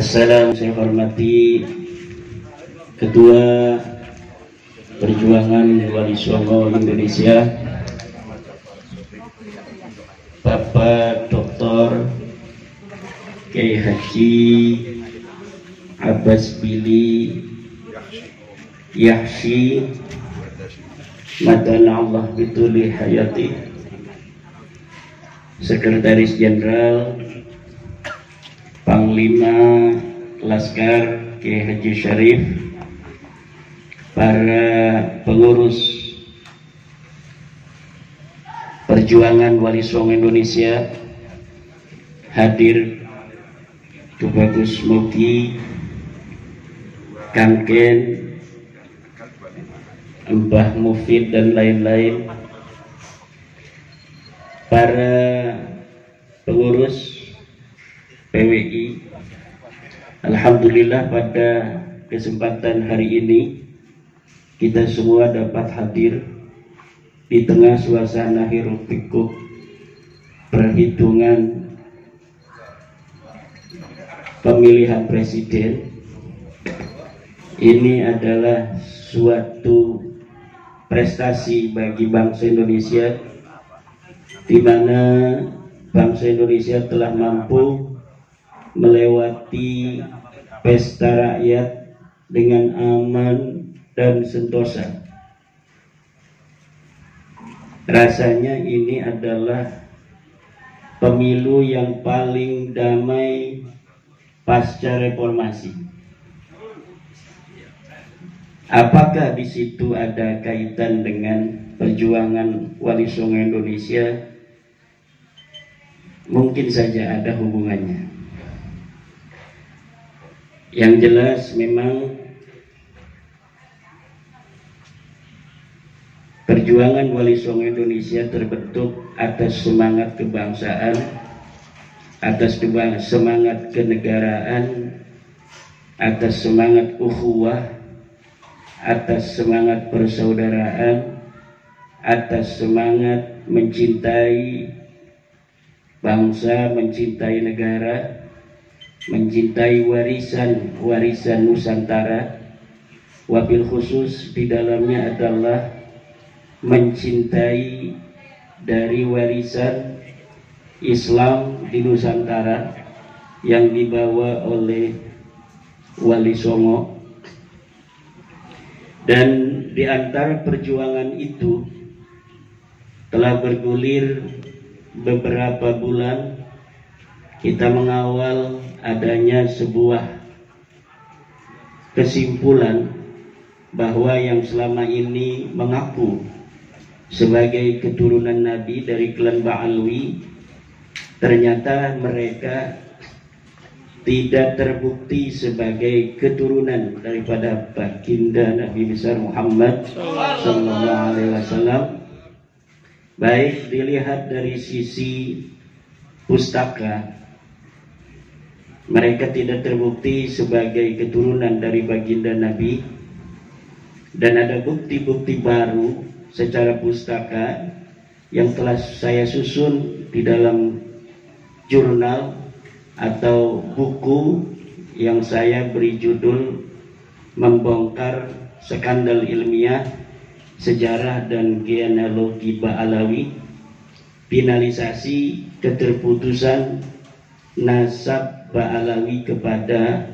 Assalamualaikum, saya hormati Ketua Perjuangan Wali Songo Indonesia, Bapak Dr. Kiai Haji Abbas Billy Yahshi Madana Allah Bituli Hayati, Sekretaris Jenderal Panglima Laskar Kiai Haji Syarif, para pengurus Perjuangan Wali Songo Indonesia, hadir Tubagus Mugi, Kang Ken, Mbah Mufid dan lain-lain, para pengurus PWI. Alhamdulillah pada kesempatan hari ini kita semua dapat hadir di tengah suasana hiruk pikuk perhitungan pemilihan presiden. Ini adalah suatu prestasi bagi bangsa Indonesia, di mana bangsa Indonesia telah mampu melewati pesta rakyat dengan aman dan sentosa. Rasanya ini adalah pemilu yang paling damai pasca reformasi. Apakah di situ ada kaitan dengan perjuangan Wali Songo Indonesia? Mungkin saja ada hubungannya. Yang jelas memang perjuangan Wali Songo Indonesia terbentuk atas semangat kebangsaan, atas semangat kenegaraan, atas semangat ukhuwah, atas semangat persaudaraan, atas semangat mencintai bangsa, mencintai negara, mencintai warisan Nusantara. Wabil khusus di dalamnya adalah mencintai dari warisan Islam di Nusantara yang dibawa oleh Wali Songo. Dan di antara perjuangan itu telah bergulir beberapa bulan kita mengawal adanya sebuah kesimpulan bahwa yang selama ini mengaku sebagai keturunan Nabi dari klan Ba'alwi, ternyata mereka tidak terbukti sebagai keturunan daripada baginda Nabi besar Muhammad sallallahu alaihi wasallam. Baik dilihat dari sisi pustaka, mereka tidak terbukti sebagai keturunan dari baginda Nabi, dan ada bukti-bukti baru secara pustaka yang telah saya susun di dalam jurnal atau buku yang saya beri judul Membongkar Skandal Ilmiah Sejarah dan Genealogi Ba'alawi, Finalisasi Keterputusan Nasab Ba'alawi kepada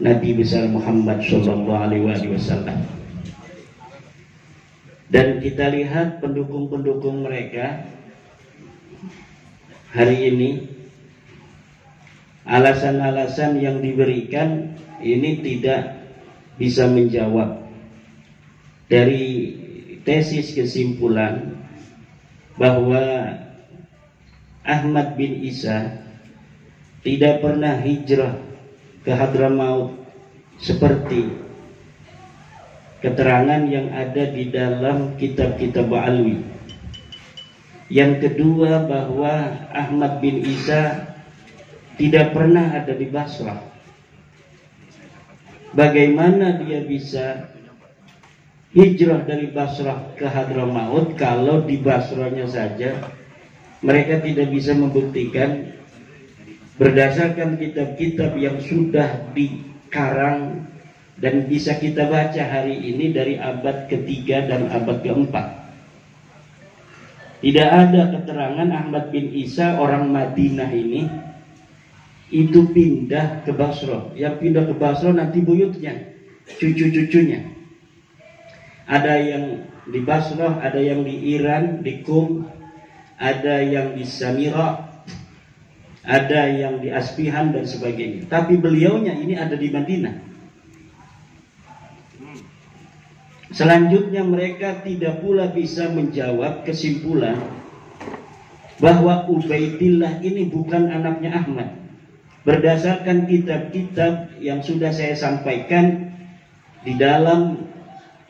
Nabi besar Muhammad SAW. Dan kita lihat pendukung-pendukung mereka hari ini, alasan-alasan yang diberikan ini tidak bisa menjawab dari tesis kesimpulan bahwa Ahmad bin Isa tidak pernah hijrah ke Hadramaut seperti keterangan yang ada di dalam kitab-kitab Ba'alwi. Yang kedua, bahwa Ahmad bin Isa tidak pernah ada di Basrah. Bagaimana dia bisa hijrah dari Basrah ke Hadramaut kalau di Basrahnya saja mereka tidak bisa membuktikan berdasarkan kitab-kitab yang sudah dikarang dan bisa kita baca hari ini dari abad ketiga dan abad keempat. Tidak ada keterangan Ahmad bin Isa orang Madinah ini itu pindah ke Basra. Yang pindah ke Basra nanti buyutnya, cucu-cucunya. Ada yang di Basra, ada yang di Iran, di Qum, ada yang di Samira, ada yang di Asfihan dan sebagainya. Tapi beliaunya ini ada di Madinah. Selanjutnya mereka tidak pula bisa menjawab kesimpulan bahwa Ubaidillah ini bukan anaknya Ahmad. Berdasarkan kitab-kitab yang sudah saya sampaikan di dalam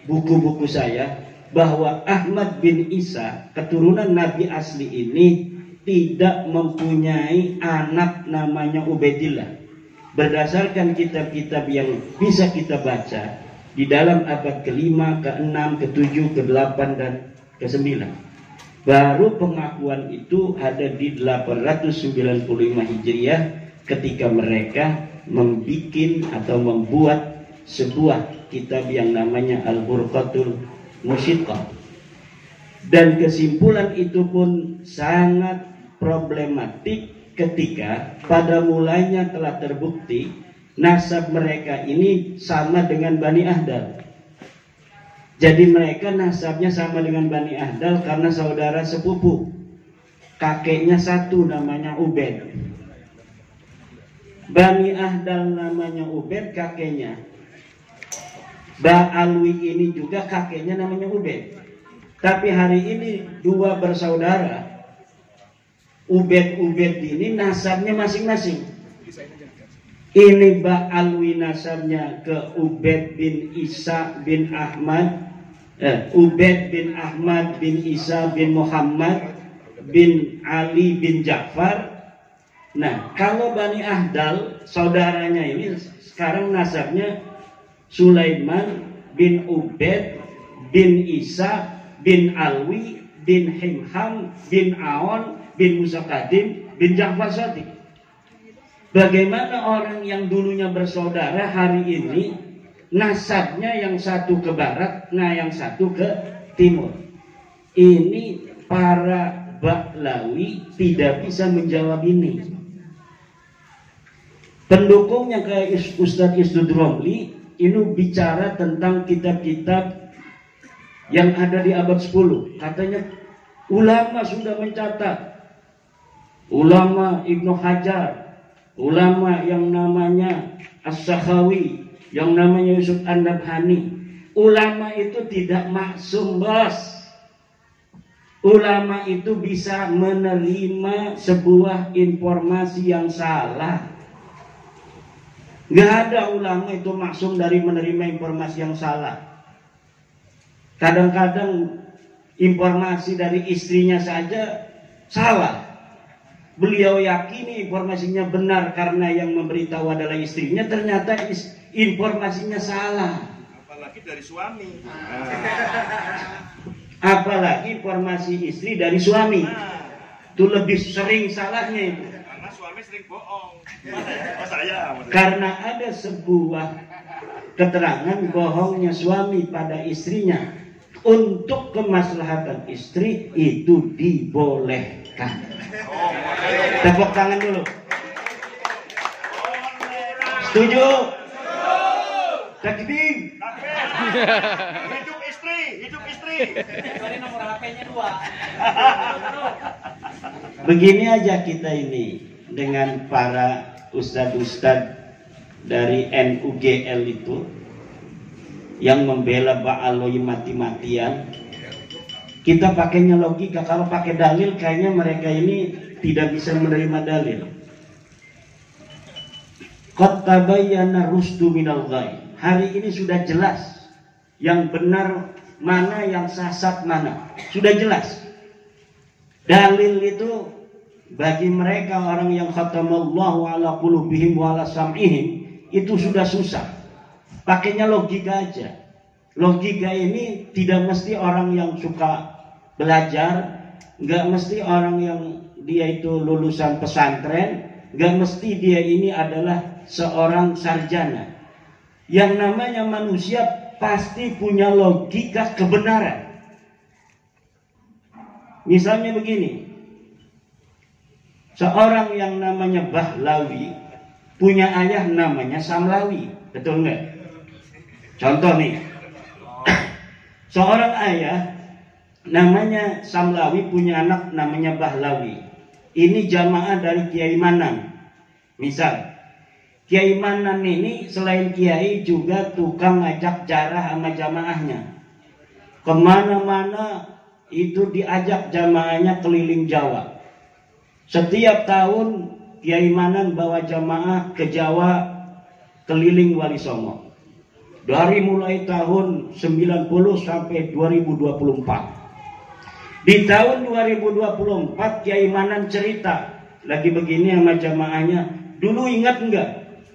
buku-buku saya, bahwa Ahmad bin Isa, keturunan Nabi asli ini, tidak mempunyai anak namanya Ubaidillah. Berdasarkan kitab-kitab yang bisa kita baca di dalam abad ke-5, ke-6, ke-7, ke-8 dan ke-9. Baru pengakuan itu ada di 895 Hijriah ketika mereka membuat sebuah kitab yang namanya Al-Burqatul Musyiqqah. Dan kesimpulan itu pun sangat problematik ketika pada mulanya telah terbukti nasab mereka ini sama dengan Bani Ahdal. Jadi mereka nasabnya sama dengan Bani Ahdal karena saudara sepupu. Kakeknya satu namanya Ubed. Bani Ahdal namanya Ubed, kakeknya. Ba'alwi ini juga kakeknya namanya Ubed. Tapi hari ini dua bersaudara, Ubed ini nasabnya masing-masing. Ini Ba'alwi nasabnya ke Ubed bin Isa bin Ahmad, Ubed bin Ahmad bin Isa bin Muhammad bin Ali bin Ja'far. Nah, kalau Bani Ahdal saudaranya ini sekarang nasabnya Sulaiman bin Ubed bin Isa bin Alwi bin Himham bin Aon bin Musa Kadim bin Ja'far Shadiq. Bagaimana orang yang dulunya bersaudara hari ini nasabnya yang satu ke barat, nah yang satu ke timur. Ini para Ba'lawi tidak bisa menjawab ini. Pendukungnya kayak Ustadz Isdud Romli ini bicara tentang kitab-kitab yang ada di abad 10. Katanya ulama sudah mencatat, ulama Ibnu Hajar, ulama yang namanya As-Sakhawi, yang namanya Yusuf An-Nabhani. Ulama itu tidak maksum, bos. Ulama itu bisa menerima sebuah informasi yang salah. Gak ada ulama itu maksum dari menerima informasi yang salah. Kadang-kadang informasi dari istrinya saja salah. Beliau yakini informasinya benar karena yang memberitahu adalah istrinya, ternyata informasinya salah. Apalagi dari suami. Apalagi informasi istri dari suami. Itu lebih sering salahnya itu. Karena suami sering bohong. Oh, saya. Karena ada sebuah keterangan bohongnya suami pada istrinya untuk kemaslahatan istri itu dibolehkan. Tepuk tangan dulu. Setuju? Takbir. Hidup istri, hidup istri. Sorry, nomor HP-nya 2. Begini aja kita ini dengan para ustadz-ustadz dari NUGL itu yang membela Ba'alwi mati-matian. Kita pakainya logika. Kalau pakai dalil kayaknya mereka ini tidak bisa menerima dalil. Qad tabayyana rusdu minal ghai. Hari ini sudah jelas yang benar mana, yang sesat mana. Sudah jelas. Dalil itu bagi mereka orang yang khatamallahu ala qulubihim wa ala sam'ihim itu sudah susah. Pakainya logika aja. Logika ini tidak mesti orang yang suka belajar, nggak mesti orang yang dia itu lulusan pesantren, Gak mesti dia ini adalah seorang sarjana. Yang namanya manusia pasti punya logika kebenaran. Misalnya begini, seorang yang namanya Bahlawi punya ayah namanya Samlawi, betul nggak? Contoh nih, seorang ayah namanya Samlawi punya anak namanya Bahlawi. Ini jamaah dari Kiai Manan. Misal, Kiai Manan ini selain kiai juga tukang ngajak jarah sama jamaahnya. Kemana-mana itu diajak jamaahnya keliling Jawa. Setiap tahun Kiai Manan bawa jamaah ke Jawa keliling Wali Songo. Dari mulai tahun 90 sampai 2024. Di tahun 2024 Kiai Manan cerita lagi begini sama jamaahnya. Dulu ingat enggak?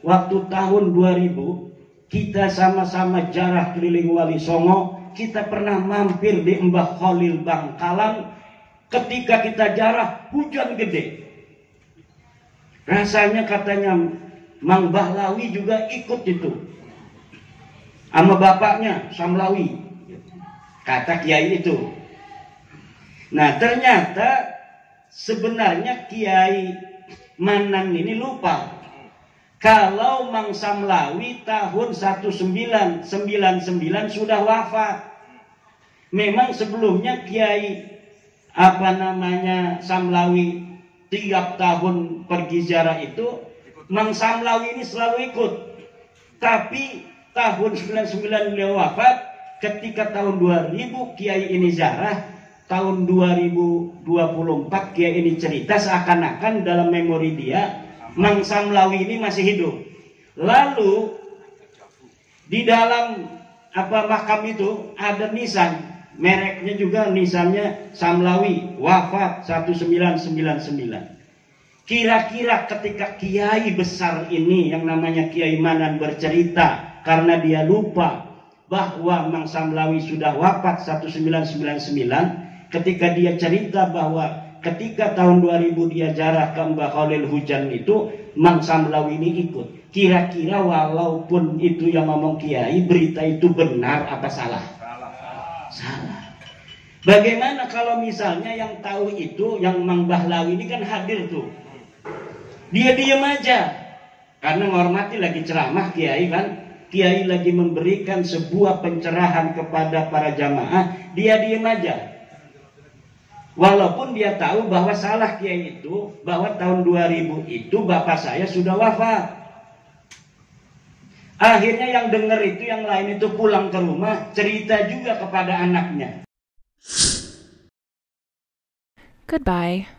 Waktu tahun 2000 kita sama-sama jarah keliling Wali Songo. Kita pernah mampir di Mbah Khalil Bangkalan. Ketika kita jarah hujan gede. Rasanya katanya Mang Bahlawi juga ikut itu. Sama bapaknya Samlawi. Kata kiai itu. Nah ternyata sebenarnya Kiai Manan ini lupa. Kalau Mang Samlawi tahun 1999 sudah wafat. Memang sebelumnya Kiai Samlawi tiap tahun pergi ziarah itu, Mang Samlawi ini selalu ikut. Tapi tahun 99 beliau wafat, ketika tahun 2000 Kiai ini ziarah, tahun 2024 Kiai ini cerita seakan-akan dalam memori dia Mang Samlawi ini masih hidup. Lalu di dalam makam itu ada nisan, mereknya juga nisannya Samlawi, wafat 1999. Kira-kira ketika kiai besar ini yang namanya Kiai Manan bercerita karena dia lupa bahwa Mang Samlawi sudah wafat 1999, ketika dia cerita bahwa ketika tahun 2000 dia jarah ke Mbah Khalil hujan itu, Mang Samlawi ini ikut. Kira-kira walaupun itu yang ngomong kiai, berita itu benar apa salah? Salah. Bagaimana kalau misalnya yang tahu itu, yang Mang Bahlawi ini kan hadir tuh. Dia diam aja. Karena menghormati lagi ceramah kiai kan. Kiai lagi memberikan sebuah pencerahan kepada para jamaah. Dia diam aja. Walaupun dia tahu bahwa salah kiai itu, bahwa tahun 2000 itu bapak saya sudah wafat. Akhirnya yang dengar itu, yang lain itu pulang ke rumah, cerita juga kepada anaknya. Goodbye.